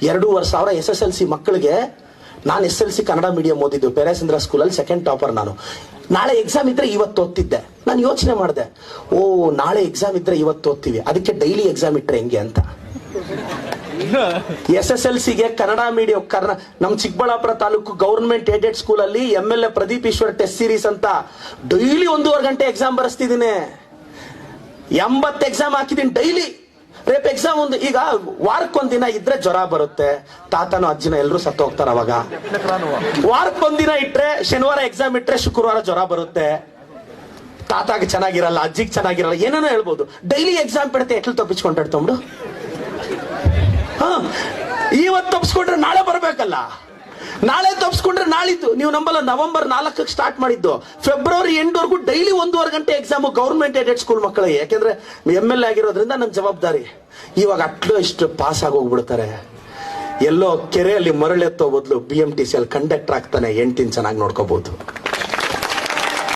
2,500 SSLC ಮಕ್ಕಳಿಗೆ. ನಾನು SLC Kannada medium ಓದಿದ್ದು, ಪೆರೇಸಂದ್ರ ಸ್ಕೂಲಲ್ಲಿ ಸೆಕೆಂಡ್ ಟಾಪರ್ ನಾನು. ನಾಳೆ ಎಕ್ಸಾಮ್ ಇದ್ರೆ ಇವತ್ತು ಓದ್ತಿದ್ದೆ. ನಾನು ಯೋಚನೆ ಮಾಡಿದೆ, ಓ ನಾಳೆ ಎಕ್ಸಾಮ್ ಇದ್ರೆ ಇವತ್ತು ಓದ್ತೀವಿ, ಅದಕ್ಕೆ ಡೈಲಿ ಎಕ್ಸಾಮ್ ಇಟ್ರೆ ಹೆಂಗೆ ಅಂತ. SSLCಗೆ ಕನ್ನಡ ಮೀಡಿಯಂ ನಮ್ Chikkaballapur taluk government aided school ಅಲ್ಲಿ MLA Pradeep Eshwar test series ಅಂತ ಡೈಲಿ 1.5 ಗಂಟೆ ಎಕ್ಸಾಮ್ ಬರೆಸ್ತಿದ್ದೀನಿ. 80 ಎಕ್ಸಾಮ್ ಹಾಕಿದೀನಿ ಡೈಲಿ. ರೇಪ್ ಎಕ್ಸಾಮ್ ಈಗ ವಾರಕ್ಕೊಂದಿನ ಇದ್ರೆ ಜ್ವರ ಬರುತ್ತೆ, ತಾತನೋ ಅಜ್ಜಿನ ಎಲ್ಲರೂ ಸತ್ತು ಹೋಗ್ತಾರ. ಅವಾಗ ವಾರಕ್ಕೊಂದಿನ ಇಟ್ರೆ, ಶನಿವಾರ ಎಕ್ಸಾಮ್ ಇಟ್ರೆ ಶುಕ್ರವಾರ ಜ್ವರ ಬರುತ್ತೆ, ತಾತಾಗ ಚೆನ್ನಾಗಿರಲ್ಲ, ಅಜ್ಜಿಗೆ ಚೆನ್ನಾಗಿರಲ್ಲ, ಏನೇನೋ ಹೇಳ್ಬೋದು. ಡೈಲಿ ಎಕ್ಸಾಮ್ ಬಿಡುತ್ತೆ, ಎಟ್ಲು ತಪ್ಪಿಸ್ಕೊಂಡ್ಬಿಡು. ಇವತ್ತು ತಪ್ಪಿಸ್ಕೊಂಡ್ರೆ ನಾಳೆ ಬರ್ಬೇಕಲ್ಲ, ನಾಳೆ ತಪ್ಪಿಸ್ಕೊಂಡ್ರೆ ನಾಳಿದ್ದು. ನೀವು ನಂಬಲ್ಲ, ನವೆಂಬರ್ 4ಕ್ಕೆ ಸ್ಟಾರ್ಟ್ ಮಾಡಿದ್ದು, ಫೆಬ್ರವರಿ ಎಂಡ್ವರೆಗೂ ಡೈಲಿ 1.5 ಗಂಟೆ ಎಕ್ಸಾಮ್ ಗವರ್ಮೆಂಟ್ ಏಡೆಡ್ ಸ್ಕೂಲ್ ಮಕ್ಕಳಿಗೆ. ಯಾಕೆಂದ್ರೆ MLA ಆಗಿರೋದ್ರಿಂದ ನನ್ನ ಜವಾಬ್ದಾರಿ. ಇವಾಗ ಅಟ್ಲು ಇಷ್ಟು ಪಾಸ್ ಆಗೋಗ್ಬಿಡ್ತಾರೆ. ಎಲ್ಲೋ ಕೆರೆಯಲ್ಲಿ ಮರಳೆತ್ತೋ ಬದಲು BMTC ಅಲ್ಲಿ ಕಂಡಕ್ಟರ್ ಆಗ್ತಾನೆ, ಹೆಂಡ್ತಿನ ಚೆನ್ನಾಗಿ ನೋಡ್ಕೋಬಹುದು.